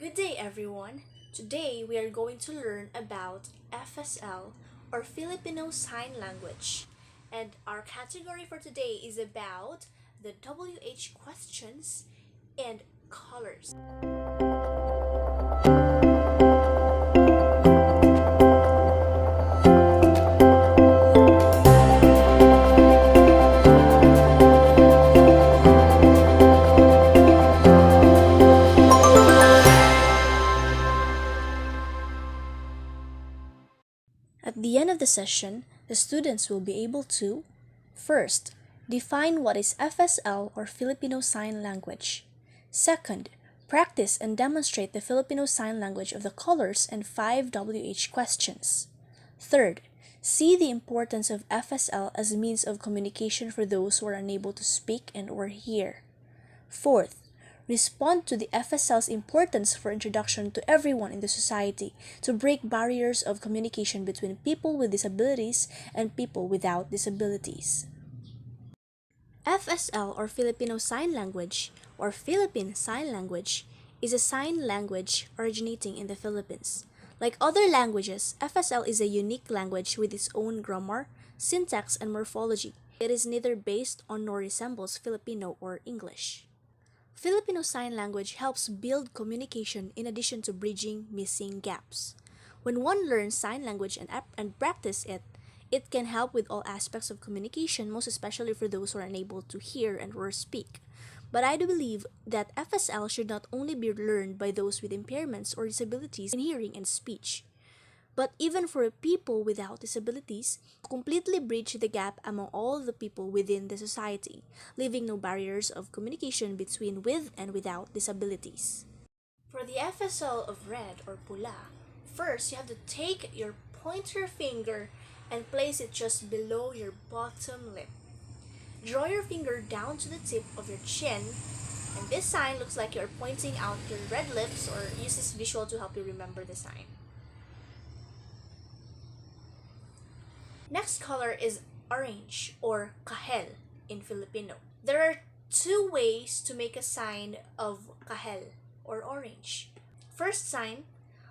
Good day, everyone. Today we are going to learn about FSL or Filipino Sign Language. And our category for today is about the WH questions and colors. At the end of the session, the students will be able to first, define what is FSL or Filipino Sign Language. Second, practice and demonstrate the Filipino Sign Language of the colors and 5 WH questions. Third, see the importance of FSL as a means of communication for those who are unable to speak and or hear. Fourth, respond to the FSL's importance for introduction to everyone in the society to break barriers of communication between people with disabilities and people without disabilities. FSL or Filipino Sign Language or Philippine Sign Language is a sign language originating in the Philippines. Like other languages, FSL is a unique language with its own grammar, syntax, and morphology. It is neither based on nor resembles Filipino or English. Filipino Sign Language helps build communication in addition to bridging missing gaps. When one learns sign language and practice it, it can help with all aspects of communication, most especially for those who are unable to hear and or speak. But I do believe that FSL should not only be learned by those with impairments or disabilities in hearing and speech, but even for people without disabilities, to completely bridge the gap among all the people within the society, leaving no barriers of communication between with and without disabilities. For the FSL of red or pula, first you have to take your pointer finger and place it just below your bottom lip. Draw your finger down to the tip of your chin, and this sign looks like you're pointing out your red lips, or use this visual to help you remember the sign. Next color is orange or kahel in Filipino. There are two ways to make a sign of kahel or orange. First sign,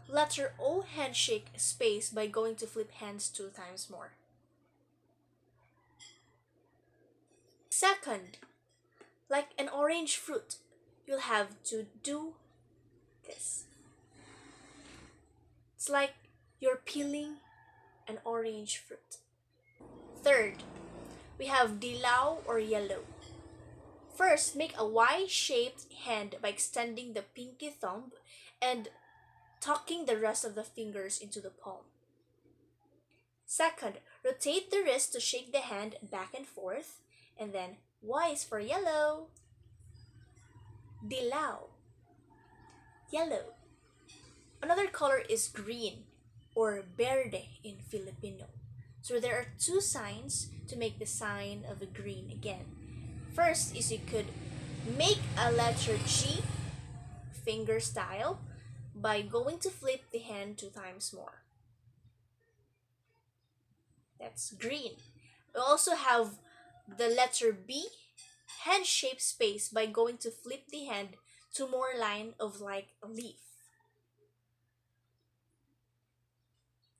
letter O handshake space by going to flip hands 2 times more. Second, like an orange fruit, you'll have to do this. It's like you're peeling an orange fruit. Third, we have dilaw or yellow. First, make a Y-shaped hand by extending the pinky thumb and tucking the rest of the fingers into the palm. Second, rotate the wrist to shake the hand back and forth, and then Y is for yellow. Dilaw, yellow. Another color is green or verde in Filipino. So there are two signs to make the sign of a green again. First is you could make a letter G, finger style, by going to flip the hand 2 times more. That's green. We also have the letter B, hand shape space, by going to flip the hand 2 more line of like a leaf.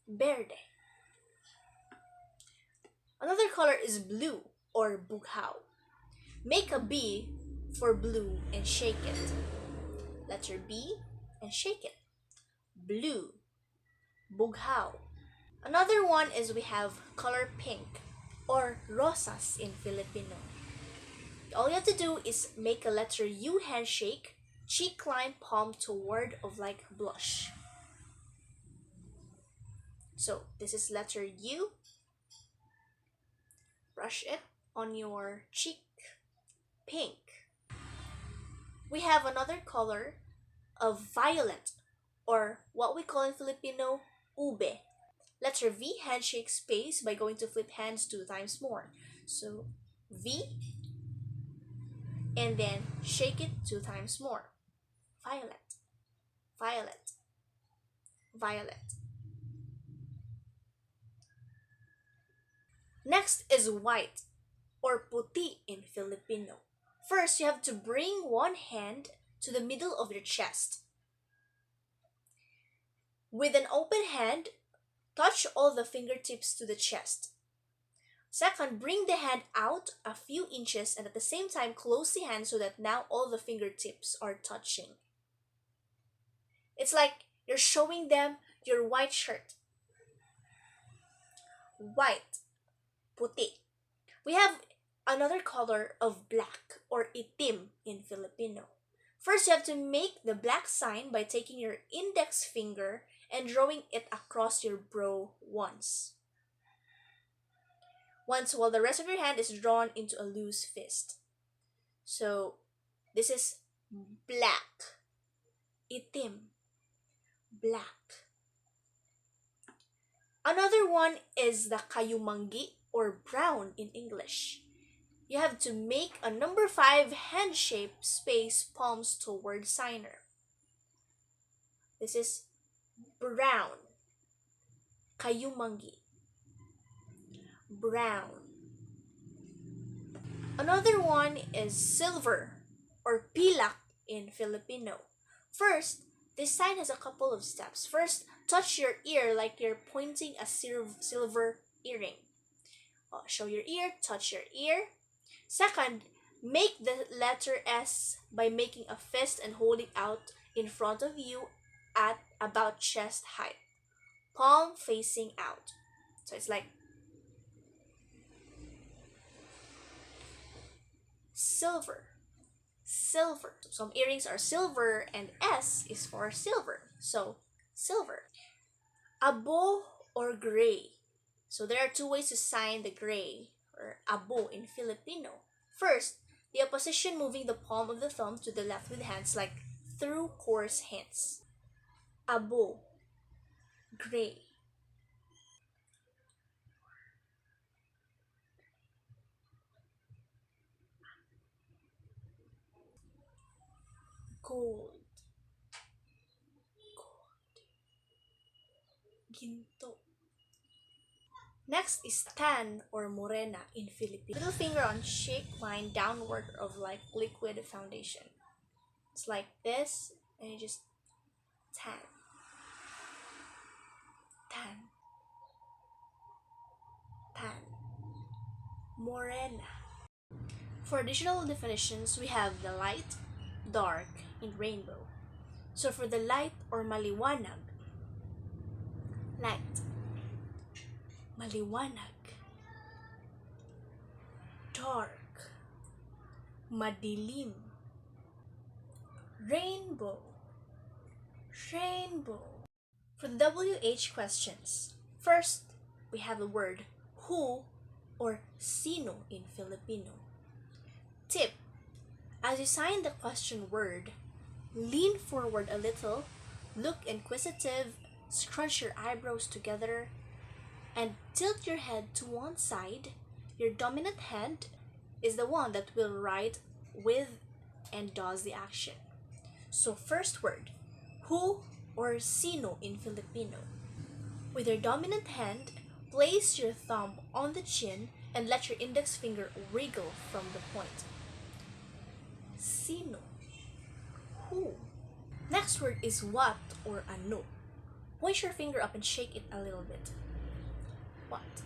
Verde. Another color is blue or bughaw. Make a B for blue and shake it. Letter B and shake it. Blue. Bughaw. Another one is we have color pink or rosas in Filipino. All you have to do is make a letter U handshake, cheek line palm toward of like blush. So this is letter U. Brush it on your cheek. Pink. We have another color of violet, or what we call in Filipino, ube. Letter V handshake space by going to flip hands 2 times more. So V, and then shake it 2 times more. Violet, violet, violet. Next is white or puti in Filipino. First, you have to bring one hand to the middle of your chest. With an open hand, touch all the fingertips to the chest. Second, bring the hand out a few inches and at the same time close the hand so that now all the fingertips are touching. It's like you're showing them your white shirt. White, puti. We have another color of black or itim in Filipino. First, you have to make the black sign by taking your index finger and drawing it across your brow once. Once, while the rest of your hand is drawn into a loose fist. So, this is black, itim, black. Another one is the kayumangi or brown in English. You have to make a number 5 hand shape space palms toward signer. This is brown, kayumangi, brown. Another one is silver or pilak in Filipino. First, this sign has a couple of steps. First, touch your ear like you're pointing a silver earring. Show your ear, touch your ear. Second, make the letter S by making a fist and holding out in front of you at about chest height. Palm facing out. So it's like silver, silver. Some earrings are silver and S is for silver. So silver. Abo or gray. So there are two ways to sign the gray or abo in Filipino. First, the opposition moving the palm of the thumb to the left with hands like through coarse hints. Abo, gray. Gold, gold. Ginto. Next is tan or morena in Philippines. Little finger on cheek line downward of like liquid foundation. It's like this, and you just tan, tan, tan, morena. For additional definitions, we have the light, dark, and rainbow. So for the light or maliwanag, light, maliwanag, dark, madilim, rainbow, rainbow. For the WH questions, first, we have the word who or sino in Filipino. Tip: as you sign the question word, lean forward a little, look inquisitive, scrunch your eyebrows together, and tilt your head to one side. Your dominant hand is the one that will write with and does the action. So first word, who or sino in Filipino. With your dominant hand, place your thumb on the chin and let your index finger wriggle from the point. Sino, who. Next word is what or ano. Point your finger up and shake it a little bit. What?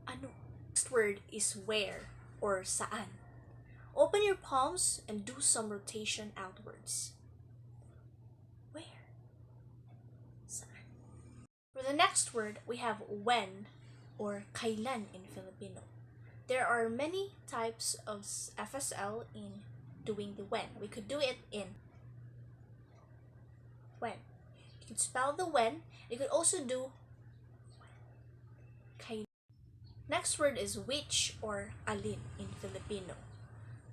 Ano. Next word is where or saan. Open your palms and do some rotation outwards. Where? Saan. For the next word, we have when or kailan in Filipino. There are many types of FSL in doing the when. We could do it in when. You could spell the when. You could also do kailan. Next word is which or alin in Filipino.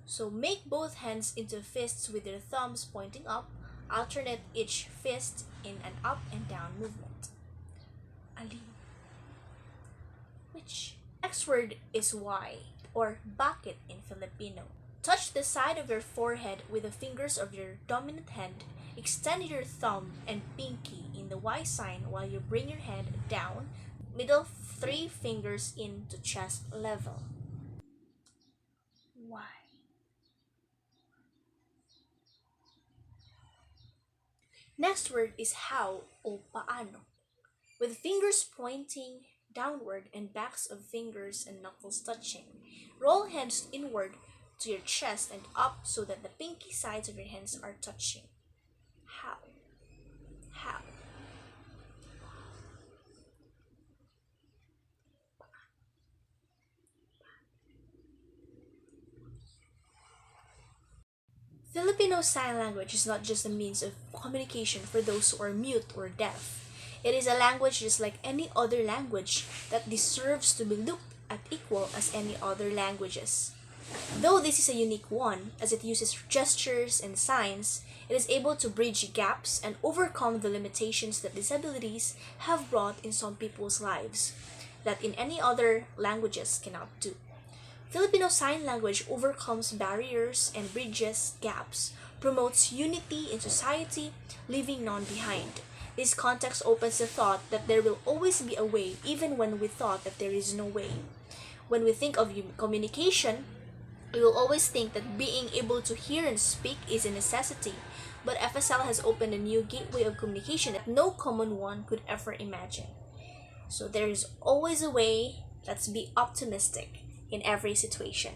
So make both hands into fists with your thumbs pointing up. Alternate each fist in an up and down movement. Alin. Which. Next word is why or bakit in Filipino. Touch the side of your forehead with the fingers of your dominant hand. Extend your thumb and pinky in the Y sign while you bring your hand down, middle 3 fingers into chest level. Why? Next word is how o paano. With fingers pointing downward and backs of fingers and knuckles touching. Roll hands inward to your chest and up so that the pinky sides of your hands are touching. How? How? Filipino Sign Language is not just a means of communication for those who are mute or deaf. It is a language just like any other language that deserves to be looked at equal as any other languages. Though this is a unique one, as it uses gestures and signs, it is able to bridge gaps and overcome the limitations that disabilities have brought in some people's lives that in any other languages cannot do. Filipino Sign Language overcomes barriers and bridges gaps, promotes unity in society, leaving none behind. This context opens the thought that there will always be a way, even when we thought that there is no way. When we think of communication, we will always think that being able to hear and speak is a necessity, but FSL has opened a new gateway of communication that no common one could ever imagine. So there is always a way. Let's be optimistic in every situation.